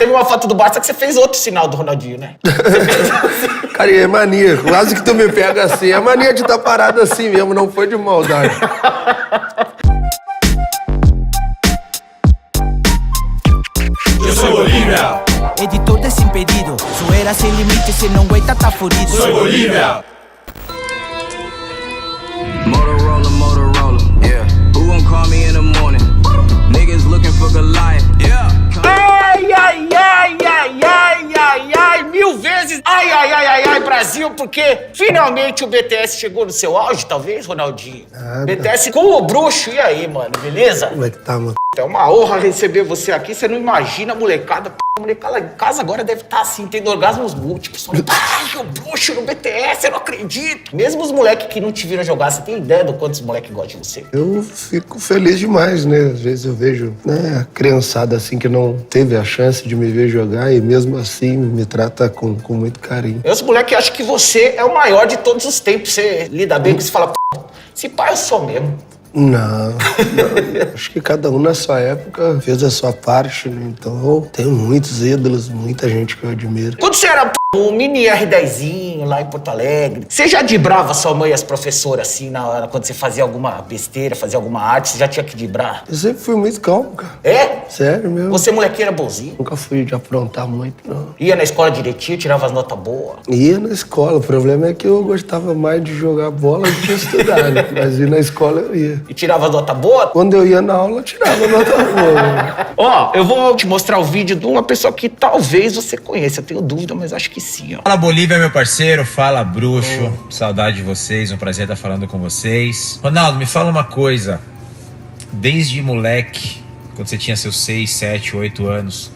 Teve uma foto do Barça que você fez outro sinal do Ronaldinho, né? Cara, é mania. Quase que tu me pega assim. É mania de estar parado assim mesmo, não foi de maldade. Eu sou Bolívia. Editor desimpedido, zoeira sem limite, se não aguenta tá furido. Soy Bolívia. Motorola, yeah. Who won't call me in the morning? Niggas looking for Goliath, yeah. Ai, mil vezes. Ai, Brasil, porque finalmente o BTS chegou no seu auge, talvez, Ronaldinho? BTS com o bruxo, e aí, mano, beleza? Como é que tá, mano? É uma honra receber você aqui, você não imagina a molecada. A molecada em casa agora deve estar assim, tendo orgasmos múltiplos. Ai, o bruxo no BTS, eu não acredito. Mesmo os moleques que não te viram jogar, você tem ideia do quantos moleques gostam de você? Eu fico feliz demais, né? Às vezes eu vejo, né, a criançada assim que não teve a chance de me ver jogar e mesmo assim me trata com muito carinho. Os moleques acham que você é o maior de todos os tempos. Você lida bem com isso e fala, esse pai eu sou mesmo. Não. Acho que cada um na sua época fez a sua parte, né? Então eu tenho muitos ídolos, muita gente que eu admiro. Quando você era um mini R10zinho lá em Porto Alegre, você já dibrava sua mãe e as professoras assim na hora, quando você fazia alguma besteira, fazia alguma arte, você já tinha que dibrar? Eu sempre fui muito calmo, cara. É? Sério mesmo. Você molequinho era bonzinho? Nunca fui de aprontar muito, não. Ia na escola direitinho, tirava as notas boas? Ia na escola. O problema é que eu gostava mais de jogar bola do que estudar, né? Mas ir na escola eu ia. E tirava as notas boas? Quando eu ia na aula, eu tirava nota boa. Ó, eu vou te mostrar o vídeo de uma pessoa que talvez você conheça. Eu tenho dúvida, mas acho que sim, ó. Fala Bolívia, meu parceiro. Fala bruxo. Saudade de vocês, um prazer estar falando com vocês. Ronaldo, me fala uma coisa. Desde moleque, quando você tinha seus 6, 7, 8 anos,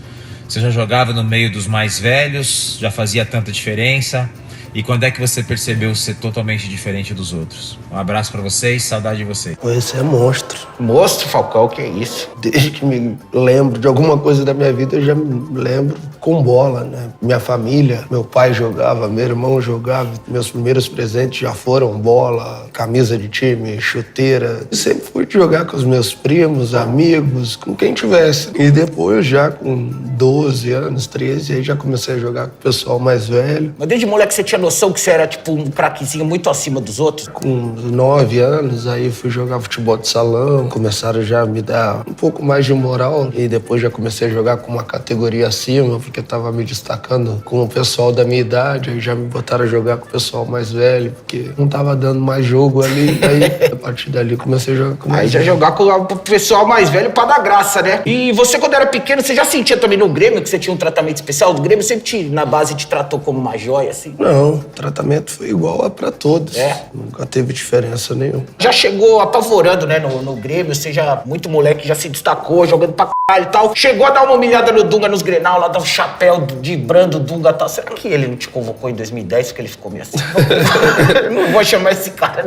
você já jogava no meio dos mais velhos? Já fazia tanta diferença? E quando é que você percebeu ser totalmente diferente dos outros? Um abraço pra vocês, saudade de vocês. Esse é monstro. Monstro, Falcão, que é isso? Desde que me lembro de alguma coisa da minha vida, eu já me lembro com bola, né? Minha família, meu pai jogava, meu irmão jogava. Meus primeiros presentes já foram bola, camisa de time, chuteira. Eu sempre fui jogar com os meus primos, amigos, com quem tivesse. E depois, já com 12 anos, 13, aí já comecei a jogar com o pessoal mais velho. Mas desde moleque você tinha noção que você era, tipo, um craquezinho muito acima dos outros? Com 9 anos, aí fui jogar futebol de salão. Começaram já a me dar um pouco mais de moral. E depois já comecei a jogar com uma categoria acima, porque eu tava me destacando com o pessoal da minha idade. Aí já me botaram a jogar com o pessoal mais velho, porque não tava dando mais jogo ali. Aí, a partir dali, comecei a jogar com mais Aí já velho. jogar com o pessoal mais velho pra dar graça, né? E você, quando era pequeno, você já sentia também no Grêmio que você tinha um tratamento especial? O Grêmio sempre, na base, te tratou como uma joia, assim? Não, o tratamento foi igual pra todos. É? Nunca teve diferença nenhuma. Já chegou apavorando, né, no Grêmio, você já, muito moleque, já se destacou, jogando pra caralho e tal. Chegou a dar uma humilhada no Dunga nos Grenal, lá, dar um chapéu de brando Dunga e tal. Será que ele não te convocou em 2010 porque ele ficou meio assim? Não vou chamar esse cara,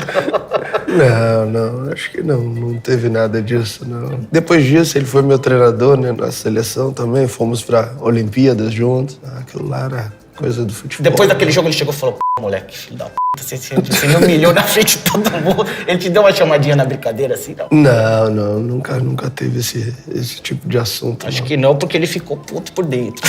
não. Não, acho que não teve nada disso, não. Depois disso, ele foi meu treinador, né, na seleção também, fomos pra Olimpíadas juntos. Aquilo lá era coisa do futebol. Depois daquele jogo ele chegou e falou, moleque, filho da p***, você me humilhou na frente de todo mundo. Ele te deu uma chamadinha na brincadeira assim, não? Não, nunca teve esse tipo de assunto. Acho que não, porque ele ficou puto por dentro.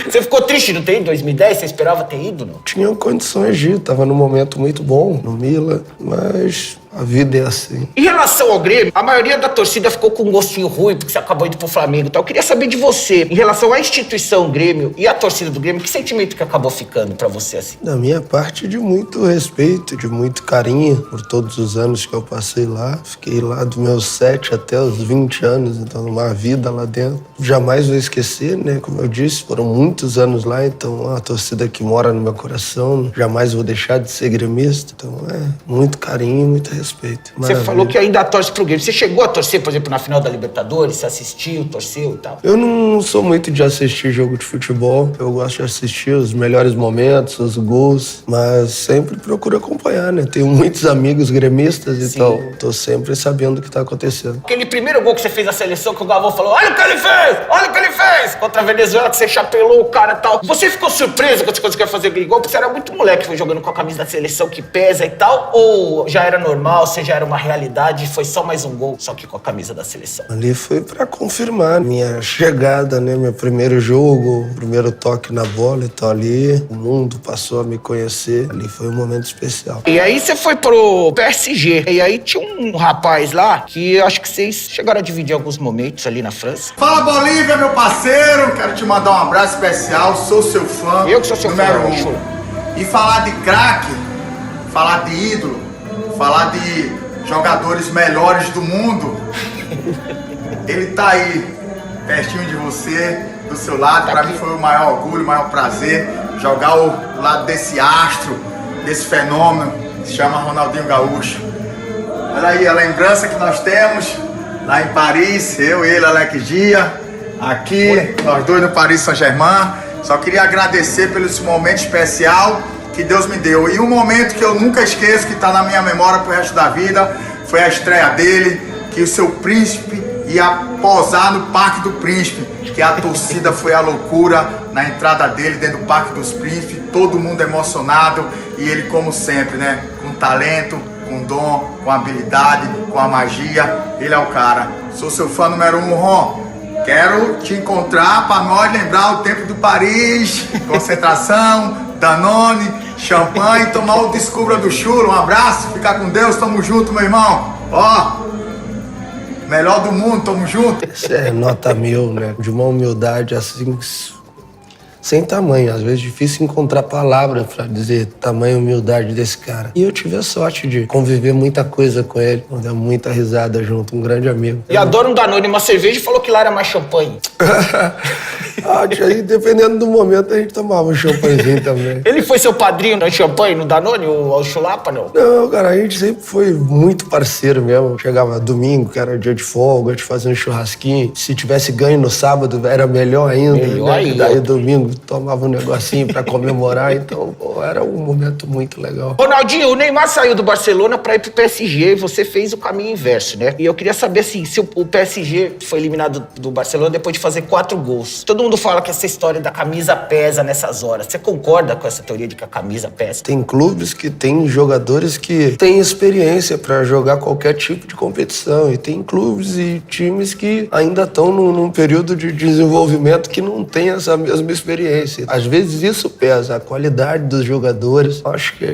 Você ficou triste de não ter ido em 2010? Você esperava ter ido, não? Tinha condições de ir, tava num momento muito bom no Mila, mas a vida é assim. Em relação ao Grêmio, a maioria da torcida ficou com um gostinho ruim, porque você acabou indo pro Flamengo e tal. Eu queria saber de você, em relação à instituição Grêmio e à torcida do Grêmio, que sentimento que acabou ficando pra você, assim? Da minha parte, de muito respeito, de muito carinho por todos os anos que eu passei lá. Fiquei lá dos meus 7 até os 20 anos, então uma vida lá dentro. Jamais vou esquecer, né? Como eu disse, foram muitos anos lá, então é uma torcida que mora no meu coração. Jamais vou deixar de ser gremista. Então é muito carinho, muito respeito. Você falou que ainda torce pro Grêmio. Você chegou a torcer, por exemplo, na final da Libertadores? Você assistiu, torceu e tal? Eu não sou muito de assistir jogo de futebol. Eu gosto de assistir os melhores momentos, os gols, mas sempre procuro acompanhar, né? Tenho muitos amigos gremistas, então tô sempre sabendo o que tá acontecendo. Aquele primeiro gol que você fez na seleção, que o Galvão falou, olha o que ele fez, olha o que ele fez, contra a Venezuela, que você chapelou o cara e tal. Você ficou surpreso quando você conseguiu fazer aquele gol? Porque você era muito moleque, foi jogando com a camisa da seleção que pesa e tal, ou já era normal, você já era uma realidade, foi só mais um gol, só que com a camisa da seleção? Ali foi pra confirmar minha chegada, né? Meu primeiro jogo, primeiro toque na bola, então ali o mundo passou a me conhecer, ali foi um momento especial. E aí você foi pro PSG, e aí tinha um rapaz lá que eu acho que vocês chegaram a dividir alguns momentos ali na França. Fala Bolívia, meu parceiro, quero te mandar um abraço especial, sou seu fã. Eu que sou seu número fã, um. show. E falar de craque, falar de ídolo, falar de jogadores melhores do mundo, ele tá aí, pertinho de você, do seu lado. Pra mim foi o maior orgulho, o maior prazer jogar ao lado desse astro, desse fenômeno que se chama Ronaldinho Gaúcho. Olha aí a lembrança que nós temos lá em Paris, eu, ele, Alex Dias, aqui, nós dois no Paris Saint-Germain. Só queria agradecer pelo esse momento especial que Deus me deu. E um momento que eu nunca esqueço, que está na minha memória pro resto da vida, foi a estreia dele, que o seu príncipe ia posar no Parque do Príncipe, que a torcida foi a loucura na entrada dele dentro do Parque dos Príncipes, todo mundo emocionado, e ele, como sempre, né, com talento, com dom, com habilidade, com a magia, ele é o cara. Sou seu fã número 1, Ron. Quero te encontrar para nós lembrar o tempo do Paris, concentração, Danone, champanhe, tomar o Descubra do Chulo. Um abraço, fica com Deus, tamo junto, meu irmão. Ó, melhor do mundo, tamo junto. Isso é nota 1000, né? De uma humildade assim, sem tamanho. Às vezes é difícil encontrar palavras pra dizer tamanho e humildade desse cara. E eu tive a sorte de conviver muita coisa com ele, dar muita risada junto, um grande amigo. E adora um Danone, uma cerveja, e falou que lá era mais champanhe. Aí, dependendo do momento, a gente tomava um champanhezinho também. Ele foi seu padrinho no champanhe, no Danone, o Chulapa, não? Não, cara, a gente sempre foi muito parceiro mesmo. Chegava domingo, que era dia de folga, a gente fazia um churrasquinho. Se tivesse ganho no sábado, era melhor ainda. Melhor né? ainda. Daí domingo tomava um negocinho pra comemorar. Então, pô, era um momento muito legal. Ronaldinho, o Neymar saiu do Barcelona pra ir pro PSG e você fez o caminho inverso, né? E eu queria saber assim, se o PSG foi eliminado do Barcelona depois de fazer 4 gols. Todo mundo fala que essa história da camisa pesa nessas horas. Você concorda com essa teoria de que a camisa pesa? Tem clubes que têm jogadores que têm experiência pra jogar qualquer tipo de competição. E tem clubes e times que ainda estão num período de desenvolvimento que não tem essa mesma experiência. Às vezes isso pesa, a qualidade dos jogadores. Acho que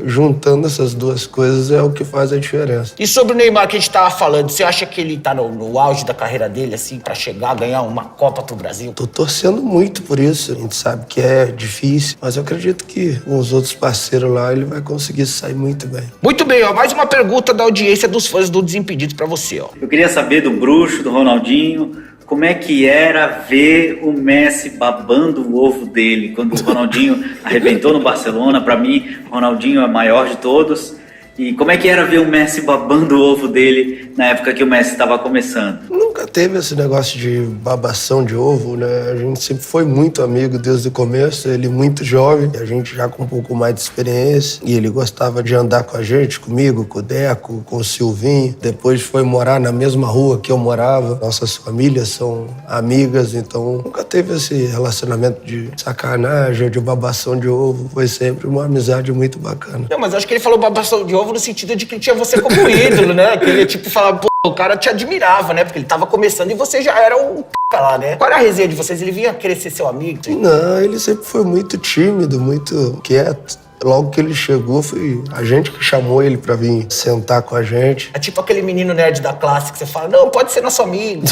juntando essas duas coisas é o que faz a diferença. E sobre o Neymar que a gente tava falando, você acha que ele tá no auge da carreira dele, assim, pra chegar a ganhar uma Copa pro Brasil? Tô torcendo muito por isso. A gente sabe que é difícil, mas eu acredito que com os outros parceiros lá ele vai conseguir sair muito bem. Muito bem, ó, mais uma pergunta da audiência dos fãs do Desimpedidos pra você, ó. Eu queria saber do Bruxo, do Ronaldinho, como é que era ver o Messi babando o ovo dele quando o Ronaldinho arrebentou no Barcelona. Pra mim, o Ronaldinho é o maior de todos. E como é que era ver o Messi babando o ovo dele na época que o Messi estava começando? Nunca teve esse negócio de babação de ovo, né? A gente sempre foi muito amigo desde o começo, ele muito jovem, a gente já com um pouco mais de experiência. E ele gostava de andar com a gente, comigo, com o Deco, com o Silvinho. Depois foi morar na mesma rua que eu morava. Nossas famílias são amigas, então nunca teve esse relacionamento de sacanagem, de babação de ovo. Foi sempre uma amizade muito bacana. Não, mas acho que ele falou babação de ovo no sentido de que tinha você como ídolo, né? Que ele, tipo, falava, pô, o cara te admirava, né? Porque ele tava começando e você já era um lá, né? Qual era a resenha de vocês? Ele vinha querer ser seu amigo? Não, ele sempre foi muito tímido, muito quieto. Logo que ele chegou, foi a gente que chamou ele pra vir sentar com a gente. É tipo aquele menino nerd da classe que você fala, não, pode ser nosso amigo.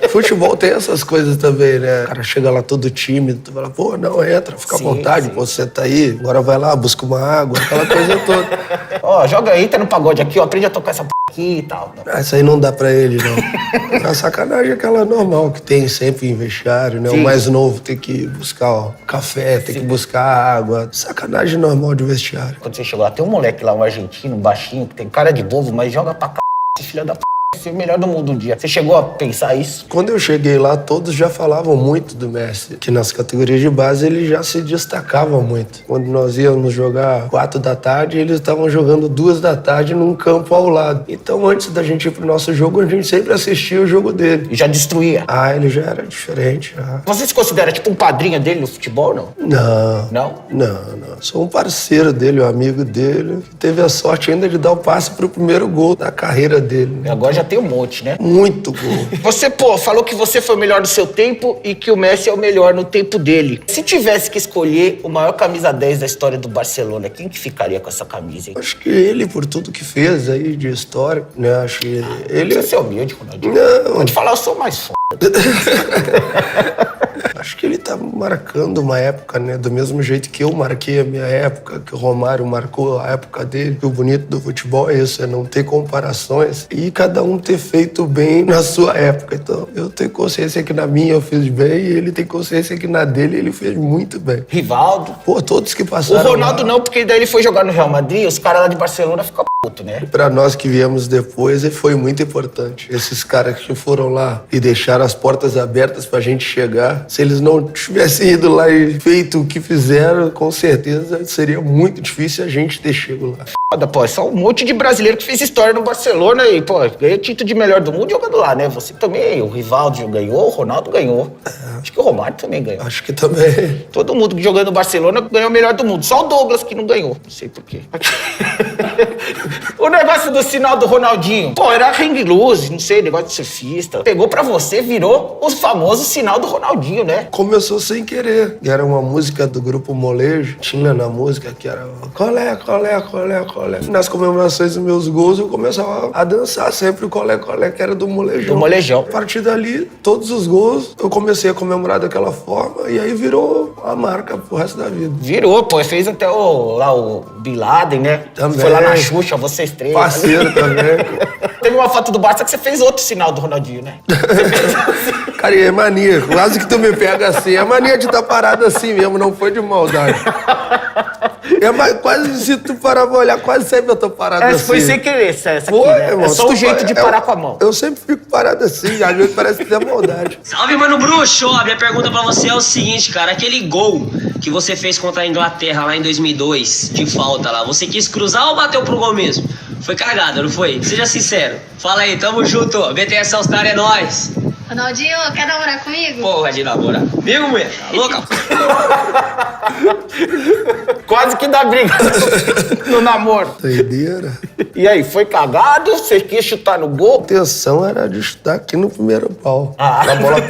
Futebol tem essas coisas também, né? O cara chega lá todo tímido, tu fala, pô, não, entra, fica à vontade, pô, você tá aí, agora vai lá, busca uma água, aquela coisa toda. Ó, joga aí, tá no pagode aqui, ó, aprende a tocar essa p aqui e tal. Essa aí não dá pra ele, não. A sacanagem é aquela normal que tem sempre em vestiário, né? Sim. O mais novo tem que buscar ó, café, tem que buscar água. Sacanagem normal de vestiário. Quando você chegou lá, tem um moleque lá, um argentino, um baixinho, que tem cara de bobo, mas joga pra c... esse filho da p... ser o melhor do mundo um dia. Você chegou a pensar isso? Quando eu cheguei lá, todos já falavam muito do Messi, que nas categorias de base ele já se destacava muito. Quando nós íamos jogar 4 da tarde, eles estavam jogando 2 da tarde num campo ao lado. Então, antes da gente ir pro nosso jogo, a gente sempre assistia o jogo dele. E já destruía. Ah, ele já era diferente, já. Você se considera tipo um padrinho dele no futebol, não? Não. Não? Não. Sou um parceiro dele, um amigo dele, que teve a sorte ainda de dar o passe pro primeiro gol da carreira dele. E agora já tem um monte, né? Muito gol. Você, falou que você foi o melhor do seu tempo e que o Messi é o melhor no tempo dele. Se tivesse que escolher o maior camisa 10 da história do Barcelona, quem que ficaria com essa camisa, hein? Acho que ele, por tudo que fez aí de história, né? Acho que ele... Você é humilde, Ronaldinho. Não. Pode falar, eu sou mais foda. Acho que ele tá marcando uma época, né? Do mesmo jeito que eu marquei a minha época, que o Romário marcou a época dele. O bonito do futebol é isso, é não ter comparações e cada um ter feito bem na sua época. Então, eu tenho consciência que na minha eu fiz bem e ele tem consciência que na dele ele fez muito bem. Rivaldo. Pô, todos que O passaram Ronaldo lá, não, porque daí ele foi jogar no Real Madrid, os caras lá de Barcelona ficam puto, né? pra nós que viemos depois, foi muito importante. Esses caras que foram lá e deixaram as portas abertas pra gente chegar, se eles não tivessem ido lá e feito o que fizeram, com certeza seria muito difícil a gente ter chego lá. Foda, pô, é só um monte de brasileiro que fez história no Barcelona e, pô, ganhou título de melhor do mundo jogando lá, né? Você também, o Rivaldo ganhou, o Ronaldo ganhou. Acho que o Romário também ganhou. Acho que também. Todo mundo que jogando no Barcelona ganhou o melhor do mundo. Só o Douglas que não ganhou. Não sei por quê. O negócio do sinal do Ronaldinho. Pô, era hang loose, não sei, negócio de surfista. Pegou pra você, virou o famoso sinal do Ronaldinho, né? Começou sem querer. Era uma música do grupo Molejo. Tinha na música que era colé, colé, colé, colé. Nas comemorações dos meus gols, eu começava a dançar sempre o colé, colé, que era do Molejão. Do Molejão. A partir dali, todos os gols, eu comecei a comemorar daquela forma e aí virou a marca pro resto da vida. Virou, pô. Fez até o Bin Laden, né? Também. Foi lá na Xuxa, vocês três. Parceiro também. Teve uma foto do Barça que você fez outro sinal do Ronaldinho, né? Você fez assim. Cara, e é mania. Quase que tu me pega assim. É mania de estar parado assim mesmo, não foi de maldade. Quase, se tu parar pra olhar, quase sempre eu tô parado assim. Foi sem querer essa aqui, Foi, né? irmão. É só o jeito de parar com a mão. Eu sempre fico parado assim, às vezes parece que é maldade. Salve, mano bruxo! A minha pergunta pra você é o seguinte, cara. Aquele gol que você fez contra a Inglaterra lá em 2002, de falta lá, você quis cruzar ou bateu pro gol mesmo? Foi cagada, não foi? Seja sincero. Fala aí, tamo junto. BTS All Star é nóis. Ronaldinho, quer namorar comigo? Porra de namorar. Comigo, mulher? Tá louca? Quase que dá briga no namoro. Doideira. E aí, foi cagado? Você quis chutar no gol? A intenção era de chutar aqui no primeiro pau. Ah. A bola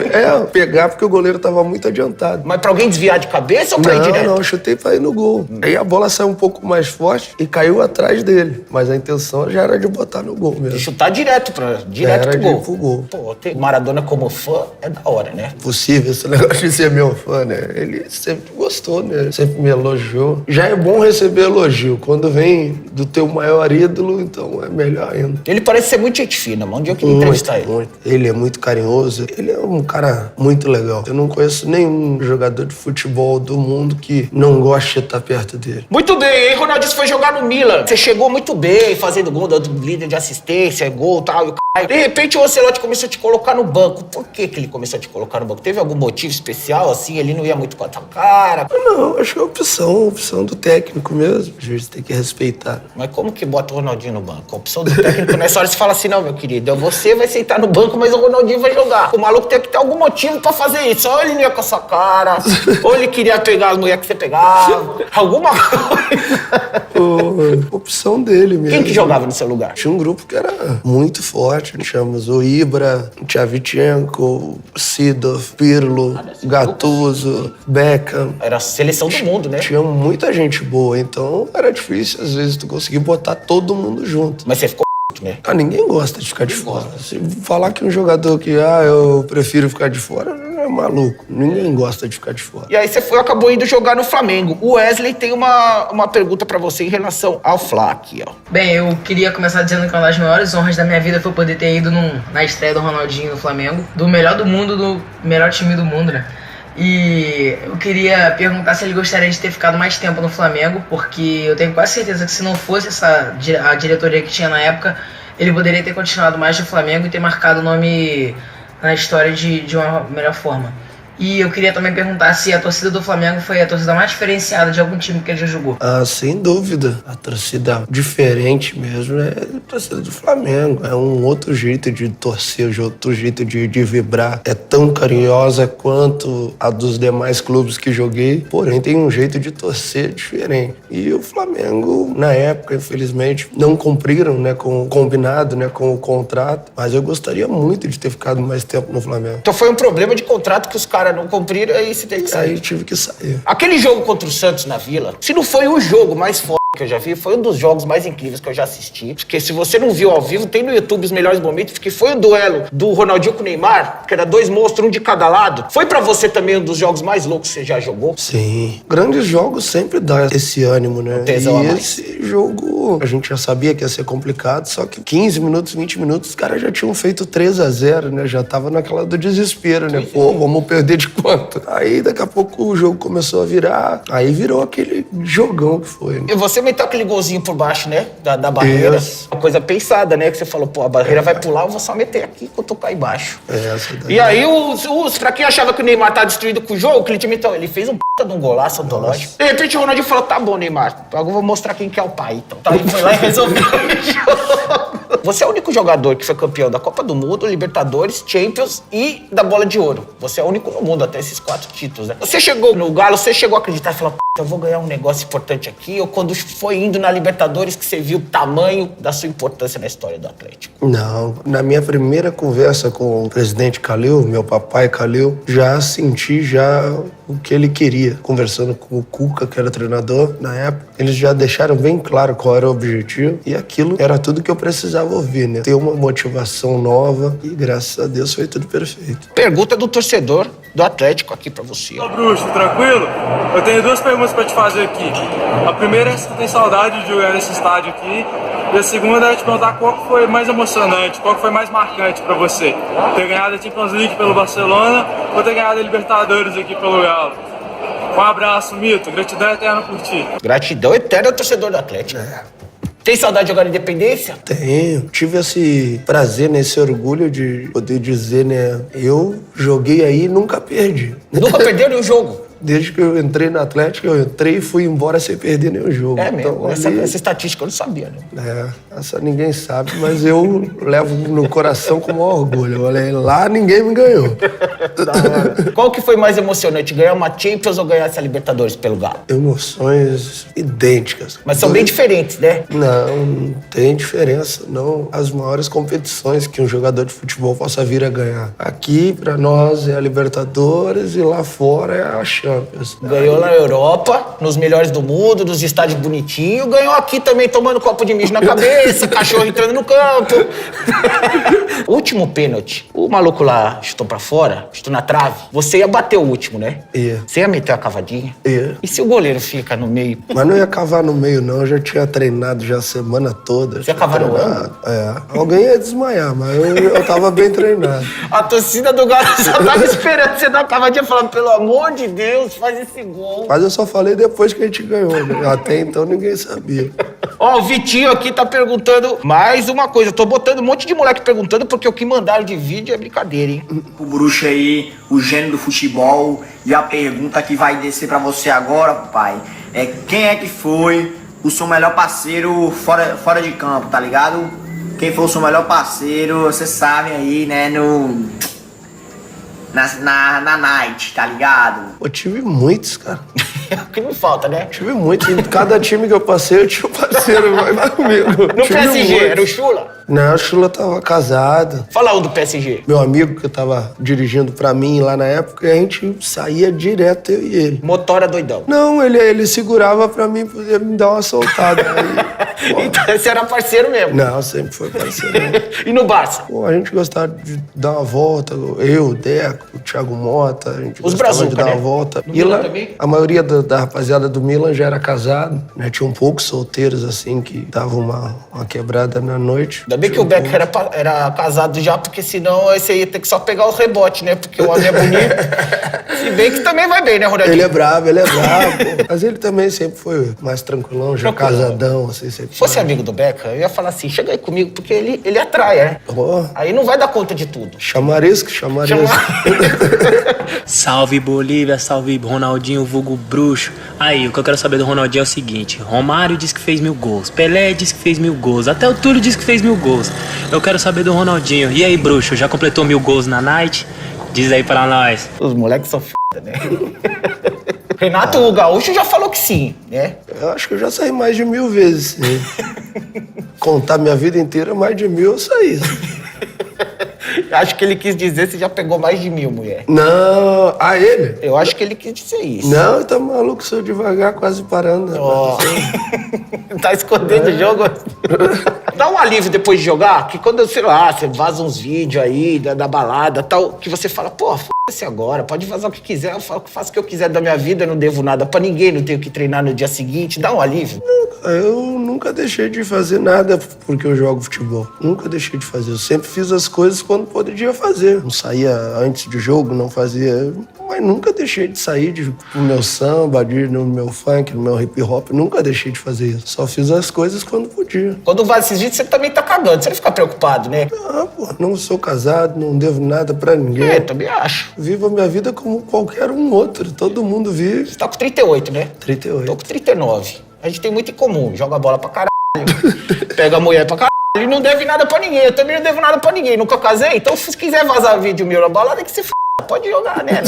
pegar porque o goleiro tava muito adiantado. Mas pra alguém desviar de cabeça ou pra ir direto? Não, eu chutei pra ir no gol. Aí a bola saiu um pouco mais forte e caiu atrás dele. Mas a intenção já era de botar no gol mesmo. De chutar direto Era pro de gol. ir pro gol. Pô, ter Maradona como fã é da hora, né? Possível esse negócio de ser meu fã, né? Ele sempre gostou, né? Sempre me elogiou. Já é bom receber elogio. Quando vem do teu maior ídolo, então é melhor ainda. Ele parece ser muito gente fina, mano. Um dia eu queria entrevistar ele. Muito. Ele é muito carinhoso. Ele é um cara muito legal. Eu não conheço nenhum jogador de futebol do mundo que não goste de estar perto dele. Muito bem, hein, Ronaldinho? Você foi jogar no Milan. Você chegou muito bem, fazendo gol, dando líder de assistência, gol e tal, e o caralho. De repente o Ancelotti começou a te colocar no banco. Por que ele começou a te colocar no banco? Teve algum motivo especial, assim? Ele não ia muito com a tua cara? Não, acho que é opção do técnico mesmo. A gente tem que respeitar. Mas como que bota o Ronaldinho no banco? A opção do técnico nessa hora você fala assim, não, meu querido, você vai sentar no banco, mas o Ronaldinho vai jogar. O maluco tem que ter algum motivo pra fazer isso. Ou ele não ia com a sua cara, ou ele queria pegar as mulheres que você pegava. Alguma coisa. Opção dele mesmo. Quem que jogava no seu lugar? Tinha um grupo que era muito forte. Tínhamos o Ibra, o Tchevchenko, o Sidorf, Pirlo, Gattuso, Beckham. Era a seleção do mundo, né? Tinha muita gente boa, então era difícil, às vezes, tu conseguir botar todo mundo junto. Mas você ficou né? Ah, ninguém gosta de ficar de fora. Se falar que um jogador que, eu prefiro ficar de fora, é maluco. Ninguém gosta de ficar de fora. E aí você acabou indo jogar no Flamengo. O Wesley tem uma pergunta pra você em relação ao Fla aqui, ó. Bem, eu queria começar dizendo que uma das maiores honras da minha vida foi poder ter ido na estreia do Ronaldinho no Flamengo. Do melhor do mundo, do melhor time do mundo, né? E eu queria perguntar se ele gostaria de ter ficado mais tempo no Flamengo, porque eu tenho quase certeza que se não fosse a diretoria que tinha na época, ele poderia ter continuado mais no Flamengo e ter marcado o nome na história de uma melhor forma. E eu queria também perguntar se a torcida do Flamengo foi a torcida mais diferenciada de algum time que ele já jogou. Ah, sem dúvida. A torcida diferente mesmo é a torcida do Flamengo. É um outro jeito de torcer, outro jeito de vibrar. É tão carinhosa quanto a dos demais clubes que joguei, porém tem um jeito de torcer diferente. E o Flamengo, na época, infelizmente, não cumpriram, né, com o combinado, né, com o contrato. Mas eu gostaria muito de ter ficado mais tempo no Flamengo. Então foi um problema de contrato que os caras não cumpriram, aí você tem que sair. Aí tive que sair. Aquele jogo contra o Santos na Vila, se não foi o jogo mais foda que eu já vi, foi um dos jogos mais incríveis que eu já assisti. Porque se você não viu ao vivo, tem no YouTube os melhores momentos, porque foi o duelo do Ronaldinho com o Neymar, que era 2 monstros, um de cada lado. Foi pra você também um dos jogos mais loucos que você já jogou? Sim. Grandes jogos sempre dá esse ânimo, né? E esse jogo, a gente já sabia que ia ser complicado, só que 15 minutos, 20 minutos, os caras já tinham feito 3-0, né? Já tava naquela do desespero, né? Pô, vamos perder de quanto? Aí, daqui a pouco, o jogo começou a virar. Aí virou aquele jogão que foi, né? E você meteu aquele golzinho por baixo, né? Da barreira. Isso. Uma coisa pensada, né? Que você falou, pô, a barreira vai pular, eu vou só meter aqui que eu tô cá embaixo. Essa daí. E aí, pra quem achava que o Neymar tá destruído com o jogo, aquele time, então, ele fez um puta de um golaço antológico. De repente, o Ronaldinho falou, tá bom, Neymar, agora eu vou mostrar quem que é o pai, então. Então, ele foi lá e resolveu o jogo. Você é o único jogador que foi campeão da Copa do Mundo, Libertadores, Champions e da Bola de Ouro. Você é o único no mundo até esses 4 títulos, né? Você chegou no Galo, você chegou a acreditar e falou, eu vou ganhar um negócio importante aqui, ou quando foi indo na Libertadores que você viu o tamanho da sua importância na história do Atlético? Não. Na minha primeira conversa com o presidente Calil, meu papai Calil, já senti o que ele queria. Conversando com o Cuca, que era treinador na época, eles já deixaram bem claro qual era o objetivo e aquilo era tudo que eu precisava ouvir, né? Ter uma motivação nova e, graças a Deus, foi tudo perfeito. Pergunta do torcedor do Atlético aqui pra você. Ô, Bruxo, tranquilo? Eu tenho 2 perguntas pra te fazer aqui. A primeira é se tu tem saudade de jogar nesse estádio aqui. E a segunda é te perguntar qual que foi mais emocionante, qual que foi mais marcante pra você. Ter ganhado a Champions League pelo Barcelona ou ter ganhado a Libertadores aqui pelo Galo. Um abraço, Mito. Gratidão eterna por ti. Gratidão eterna ao torcedor do Atlético. Tem saudade de jogar Independência? Tenho. Tive esse prazer, né, esse orgulho de poder dizer, né? Eu joguei aí e nunca perdi. Nunca perdeu nenhum jogo? Desde que eu entrei no Atlético, eu entrei e fui embora sem perder nenhum jogo. É mesmo? Então, Essa estatística eu não sabia, né? Essa ninguém sabe, mas eu levo no coração com o maior orgulho. Olha, lá ninguém me ganhou. Qual que foi mais emocionante, ganhar uma Champions ou ganhar essa Libertadores pelo Galo? Emoções idênticas. Mas são bem diferentes, né? Não tem diferença, não. As maiores competições que um jogador de futebol possa vir a ganhar. Aqui, pra nós, é a Libertadores e lá fora é a Champions. Ganhou na Europa, nos melhores do mundo, nos estádios bonitinhos. Ganhou aqui também tomando copo de mijo na cabeça, cachorro entrando no campo. Último pênalti. O maluco lá chutou pra fora, chutou na trave. Você ia bater o último, né? Ia. Você ia meter a cavadinha? Ia. E se o goleiro fica no meio? Mas não ia cavar no meio, não. Eu já tinha treinado já a semana toda. Você ia cavar no ângulo? Alguém ia desmaiar, mas eu tava bem treinado. A torcida do Galo só tava esperando você dar a cavadinha, falando, pelo amor de Deus, faz esse gol. Mas eu só falei depois que a gente ganhou, né? Até então ninguém sabia. Ó, o Vitinho aqui tá perguntando mais uma coisa. Eu tô botando um monte de moleque perguntando porque o que mandaram de vídeo é brincadeira, hein? O Bruxo aí, o gênio do futebol. E a pergunta que vai descer pra você agora, pai, é quem é que foi o seu melhor parceiro fora de campo, tá ligado? Quem foi o seu melhor parceiro, você sabe aí, né, na night, tá ligado? Eu tive muitos, cara. É o que me falta, né? Tive muitos. Em cada time que eu passei, eu tinha um parceiro vai comigo. No PSG, era o Chula? Não, o Chula tava casado. Fala um do PSG. Meu amigo que tava dirigindo pra mim lá na época, a gente saía direto, eu e ele. Motora doidão. Não, ele segurava pra mim poder me dar uma soltada. Aí, então você era parceiro mesmo? Não, sempre foi parceiro mesmo. E no Barça? Pô, a gente gostava de dar uma volta, eu, o Deco, o Thiago Mota, a gente Os gostava Brazuca, de dar né? uma volta. No E Milan lá, também? a maioria da rapaziada do Milan já era casado, né? Tinha um poucos solteiros, assim, que davam uma quebrada na noite. Ainda bem que o Beck era casado já, porque senão você ia ter que só pegar o rebote, né? Porque o homem é bonito. Se bem que também vai bem, né, Ronaldinho? Ele é brabo. Mas ele também sempre foi mais tranquilão, já casadão, assim, sempre. Se fosse amigo do Beca, eu ia falar assim, chega aí comigo, porque ele atrai, né? Oh. Aí não vai dar conta de tudo. Chamarisco. Salve Bolívia, salve Ronaldinho, vulgo bruxo. Aí, o que eu quero saber do Ronaldinho é o seguinte: Romário diz que fez 1000 gols, Pelé diz que fez 1000 gols, até o Túlio diz que fez 1000 gols. Eu quero saber do Ronaldinho. E aí, bruxo, já completou 1000 gols na night? Diz aí pra nós. Os moleques são foda, né? Renato Gaúcho já falou que sim, né? Eu acho que eu já saí mais de 1000 vezes, sim. Contar minha vida inteira, mais de 1000 eu saí. Acho que ele quis dizer que já pegou mais de 1000, mulher. Não, ele? Eu acho que ele quis dizer isso. Não, tá maluco, sou devagar, quase parando. Oh. Tá escondendo o jogo? Dá um alívio depois de jogar, que quando, sei lá, você vaza uns vídeos aí da balada tal, que você fala, pô, foda-se agora, pode vazar o que quiser, eu faço o que eu quiser da minha vida, eu não devo nada pra ninguém, não tenho que treinar no dia seguinte, dá um alívio. Eu nunca deixei de fazer nada porque eu jogo futebol. Nunca deixei de fazer. Eu sempre fiz as coisas quando podia fazer. Não saía antes de jogo, não fazia... Mas nunca deixei de sair no meu samba, no meu funk, no meu hip hop. Nunca deixei de fazer isso. Só fiz as coisas quando podia. Quando vai esses vídeos, você também tá cagando. Você não fica preocupado, né? Ah, pô, não sou casado, não devo nada pra ninguém. É, também acho. Vivo a minha vida como qualquer um outro. Todo mundo vive. Você tá com 38, né? 38. Tô com 39. A gente tem muito em comum. Joga bola pra caralho. Pega a mulher pra caralho. E não deve nada pra ninguém. Eu também não devo nada pra ninguém. Nunca casei. Então, se quiser vazar vídeo meu na balada, é que se f... Pode jogar, né?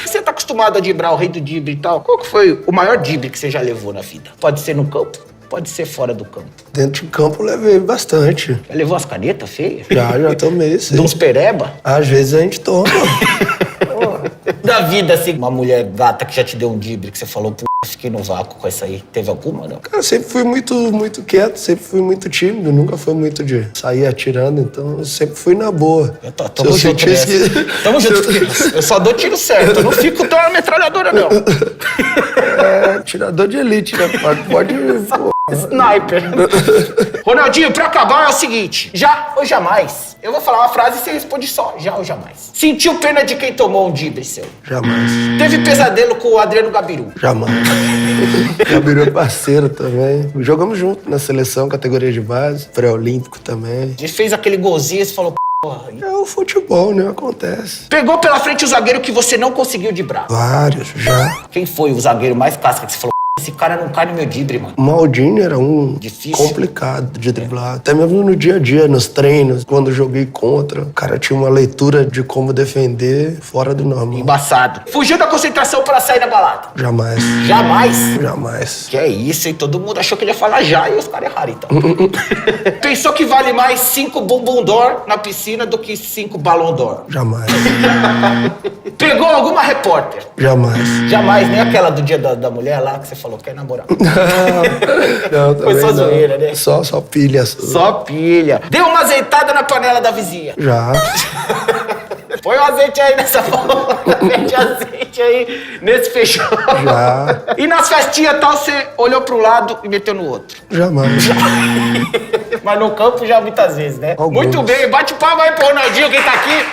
Você tá acostumado a driblar o rei do drible e tal. Qual que foi o maior drible que você já levou na vida? Pode ser no campo, pode ser fora do campo. Dentro de campo eu levei bastante. Já levou as canetas feias? Já tomei, sim. De uns pereba? Às vezes a gente toma. Da vida, assim, uma mulher gata que já te deu um drible que você falou, pô, fiquei no vácuo com essa aí. Teve alguma, não? Cara, eu sempre fui muito quieto, sempre fui muito tímido, nunca fui muito de sair atirando, então eu sempre fui na boa. Tamo junto nessa. Tamo junto, eu só dou tiro certo, eu não fico tão metralhadora, não. É, tirador de elite, né? Pode Sniper. Ronaldinho, pra acabar é o seguinte, já ou jamais? Eu vou falar uma frase e você responde só, já ou jamais. Sentiu pena de quem tomou um drible seu? Jamais. Teve pesadelo com o Adriano Gabiru? Jamais. Gabiru é parceiro também. Jogamos junto na seleção, categoria de base, pré-olímpico também. A gente fez aquele golzinho e você falou, porra. É o futebol, né? Acontece. Pegou pela frente o zagueiro que você não conseguiu driblar? Vários, já. Quem foi o zagueiro mais casca que você falou? Esse cara não cai no meu drible, mano. O Maldini era um difícil, complicado de driblar. Até mesmo no dia a dia, nos treinos, quando eu joguei contra. O cara tinha uma leitura de como defender fora do normal. Embaçado. Fugiu da concentração para sair da balada? Jamais. Jamais? Jamais. Que é isso, hein? Todo mundo achou que ele ia falar já e os caras erraram, então. Pensou que vale mais 5 bumbum d'or na piscina do que 5 balão d'or? Jamais. Pegou alguma repórter? Jamais. Jamais, nem aquela do dia da mulher lá que você falou que quer namorar. Não, foi só zoeira, né? Só pilha. Só pilha. Deu uma azeitada na panela da vizinha? Já. Põe o azeite aí nessa bola. Mete azeite aí nesse feijão. Já. E nas festinhas tal, você olhou pro lado e meteu no outro? Jamais. Mas no campo já muitas vezes, né? Alguns. Muito bem. Bate palma aí pro Ronaldinho, quem tá aqui.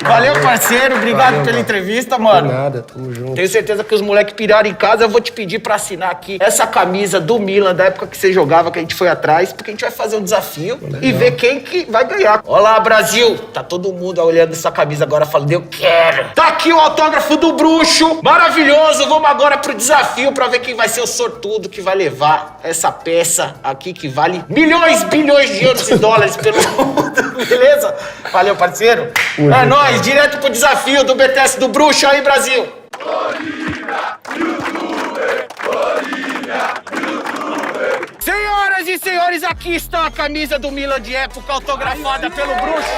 Valeu, parceiro. Obrigado pela entrevista, mano. De nada, tamo junto. Tenho certeza que os moleques piraram em casa. Eu vou te pedir pra assinar aqui essa camisa do Milan, da época que você jogava, que a gente foi atrás, porque a gente vai fazer um desafio e ver quem que vai ganhar. Olá, Brasil! Tá todo mundo olhando essa camisa agora falando, eu quero. Tá aqui o autógrafo do Bruxo. Maravilhoso. Vamos agora pro desafio pra ver quem vai ser o sortudo que vai levar essa peça aqui que vale milhões, bilhões de euros e dólares pelo mundo. Beleza? Valeu, parceiro. É nóis. Direto pro desafio do BTS do Bruxo aí, Brasil. Senhoras e senhores, aqui está a camisa do Milan de época autografada pelo Bruxo.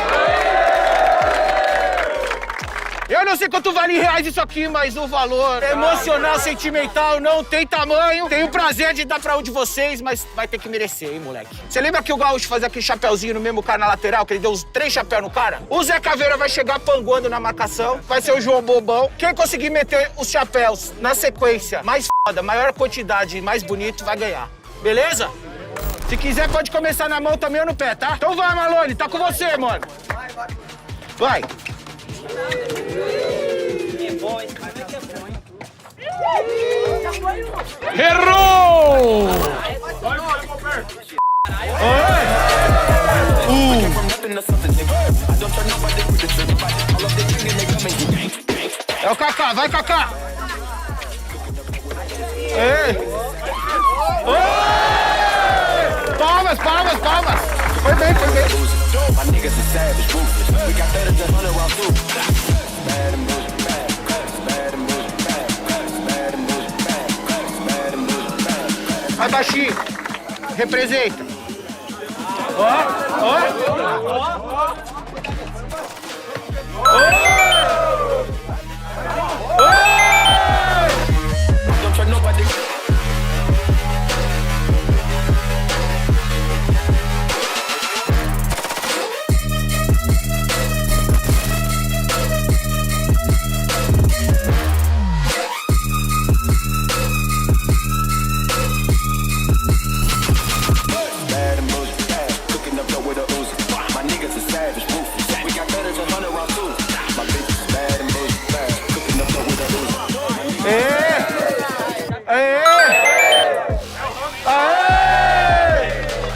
Eu não sei quanto vale em reais isso aqui, mas o valor emocional, sentimental não tem tamanho. Tenho o prazer de dar pra um de vocês, mas vai ter que merecer, hein, moleque? Você lembra que o Gaúcho fazia aquele chapéuzinho no mesmo cara na lateral, que ele deu uns 3 chapéus no cara? O Zé Caveira vai chegar panguando na marcação, vai ser o João Bobão. Quem conseguir meter os chapéus na sequência mais foda, maior quantidade e mais bonito, vai ganhar. Beleza? Se quiser, pode começar na mão também ou no pé, tá? Então vai, Malone, tá com você, mano. Vai. Errou! É o Kaká, vai Kaká! Ei! Palmas, palmas, palmas! Foi bem, foi bem! Vai baixinho! Representa!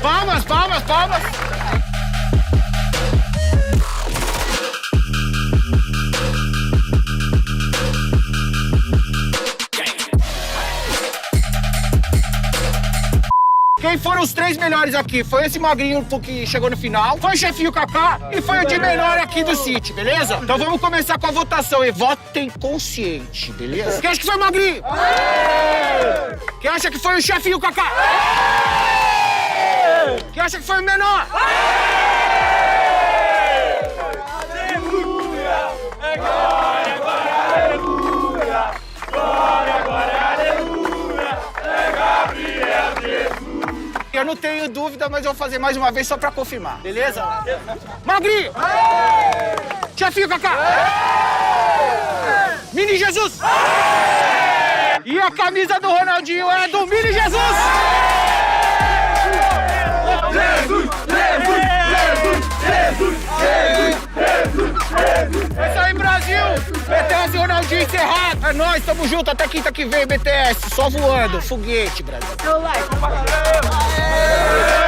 Palmas, palmas, palmas! Quem foram os 3 melhores aqui? Foi esse magrinho que chegou no final, foi o chefinho Kaká e foi o de menor aqui do City, beleza? Então vamos começar com a votação e votem consciente, beleza? Quem acha que foi o magrinho? Quem acha que foi o chefinho Kaká? Quem acha que foi o menor? Eu não tenho dúvida, mas eu vou fazer mais uma vez só pra confirmar, beleza? Magrinho! Chefinho Kaká! Mini Jesus! E a camisa do Ronaldinho é do Mini Jesus! Jesus! Jesus! Jesus! Jesus! Jesus! Jesus! É isso aí, Brasil! BTS e Ronaldinho encerrado! É nóis, tamo junto até quinta que vem, BTS. Só voando, foguete, Brasil. Seu like, compartilha aí.